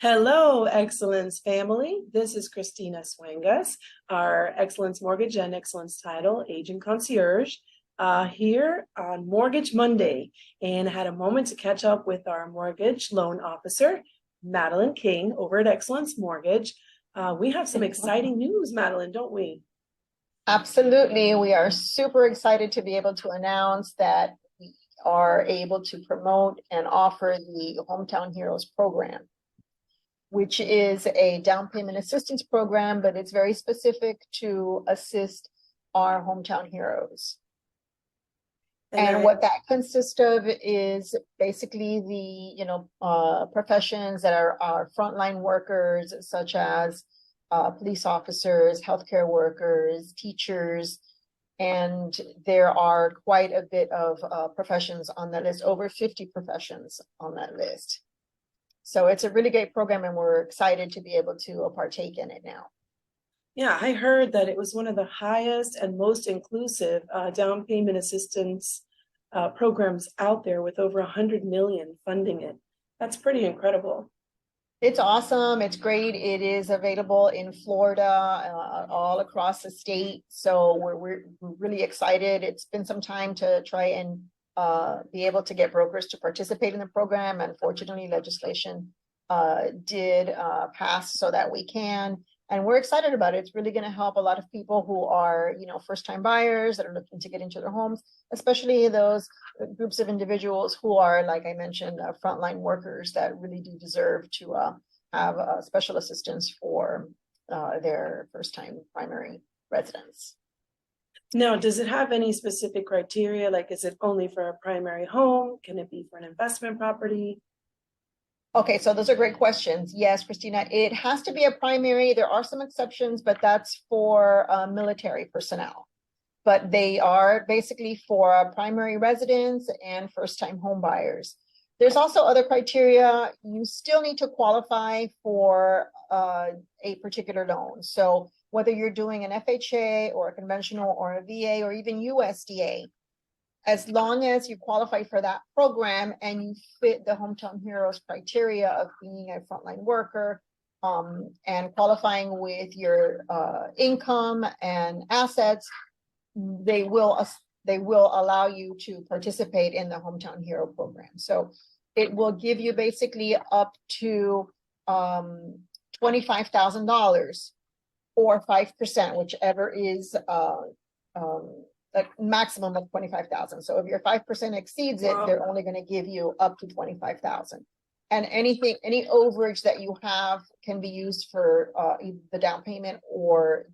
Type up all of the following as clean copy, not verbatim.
Hello, Excellence family. This is Christina Swangas, our Excellence Mortgage and Excellence Title Agent Concierge here on Mortgage Monday, and had a moment to catch up with our mortgage loan officer, Madeline King, over at Excellence Mortgage. We have some exciting news, Madeline, don't we? Absolutely. We are super excited to be able to announce that we are able to promote and offer the Hometown Heroes program, which is a down payment assistance program, but it's very specific to assist our hometown heroes. And what that consists of is basically the professions that are our frontline workers, such as police officers, healthcare workers, teachers, and there are quite a bit of professions on that list, over 50 professions on that list. So it's a really great program, and we're excited to be able to partake in it now. Yeah, I heard that it was one of the highest and most inclusive down payment assistance programs out there, with over 100 million funding it. That's pretty incredible. It's awesome. It's great. It is available in Florida, all across the state. So we're really excited. It's been some time to try and be able to get brokers to participate in the program. Unfortunately, legislation did pass so that we can, and we're excited about it. It's really going to help a lot of people who are, first-time buyers that are looking to get into their homes, especially those groups of individuals who are, like I mentioned, frontline workers that really do deserve to have special assistance for their first-time primary residents. Now, does it have any specific criteria? Like, is it only for a primary home? Can it be for an investment property? Okay, so those are great questions. Yes, Christina, it has to be a primary. There are some exceptions, but that's for military personnel. But they are basically for primary residents and first-time home buyers. There's also other criteria. You still need to qualify for a particular loan. So whether you're doing an FHA or a conventional or a VA or even USDA, as long as you qualify for that program and you fit the Hometown Heroes criteria of being a frontline worker and qualifying with your income and assets, they will allow you to participate in the Hometown Hero program. So it will give you basically up to $25,000 or 5%, whichever is a maximum of 25,000. So if your 5% exceeds it, they're only going to give you up to 25,000. And any overage that you have can be used for the down payment or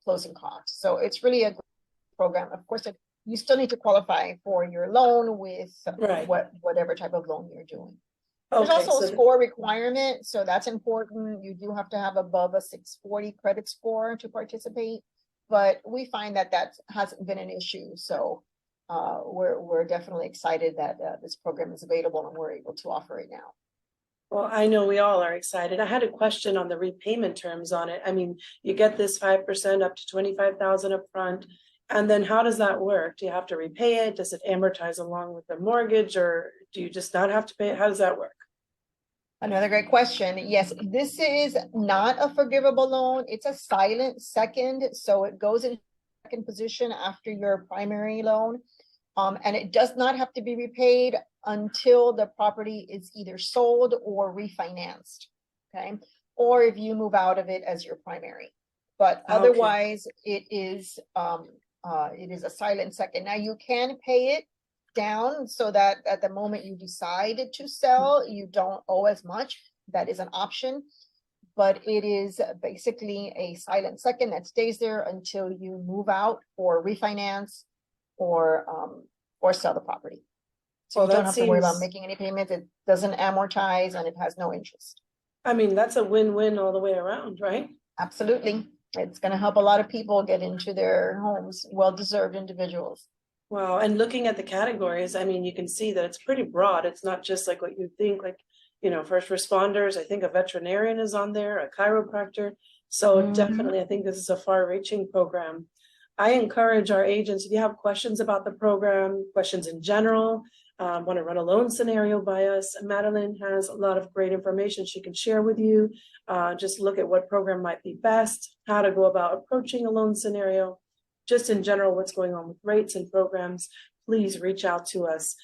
closing costs. So it's really a great program. Of course, you still need to qualify for your loan with whatever type of loan you're doing. There's also a score requirement, so that's important. You do have to have above a 640 credit score to participate, but we find that hasn't been an issue. So we're definitely excited that this program is available and we're able to offer it now. Well, I know we all are excited. I had a question on the repayment terms on it. I mean, you get this 5% up to 25,000 up front, and then how does that work? Do you have to repay it? Does it amortize along with the mortgage, or do you just not have to pay it? How does that work? Another great question. Yes, this is not a forgivable loan. It's a silent second. So it goes in second position after your primary loan. And it does not have to be repaid until the property is either sold or refinanced. Okay. Or if you move out of it as your primary. But otherwise, it is a silent second. Now you can pay it down so that at the moment you decide to sell, you don't owe as much. That is an option, but it is basically a silent second that stays there until you move out or refinance or sell the property. So you don't have to worry about making any payments. It doesn't amortize and it has no interest. I mean, that's a win-win all the way around, right? Absolutely. It's going to help a lot of people get into their homes, well-deserved individuals. Wow. And looking at the categories, I mean, you can see that it's pretty broad. It's not just like what you think, like, first responders. I think a veterinarian is on there, a chiropractor. So definitely, I think this is a far-reaching program. I encourage our agents, if you have questions about the program, questions in general, want to run a loan scenario by us, Madeline has a lot of great information she can share with you. Just look at what program might be best, how to go about approaching a loan scenario, just in general, what's going on with rates and programs. Please reach out to us.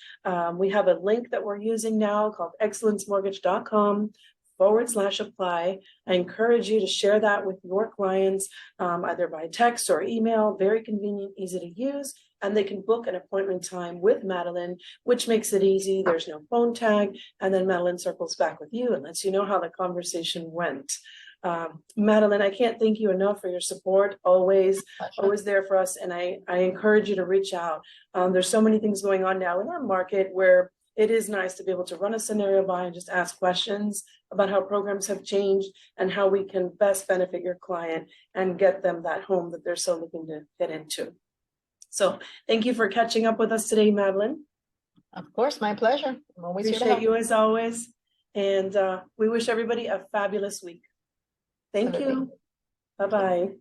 We have a link that we're using now called excellencemortgage.com/apply. I encourage you to share that with your clients, either by text or email. Very convenient, easy to use, and they can book an appointment time with Madeline, which makes it easy. There's no phone tag, and then Madeline circles back with you and lets you know how the conversation went. Madeline, I can't thank you enough for your support, always there for us, and I encourage you to reach out. There's so many things going on now in our market where it is nice to be able to run a scenario by and just ask questions about how programs have changed and how we can best benefit your client and get them that home that they're so looking to get into. So thank you for catching up with us today, Madeline. Of course, my pleasure. I'm always here to Appreciate help. you as always. And we wish everybody a fabulous week. Thank Absolutely. you. Bye-bye.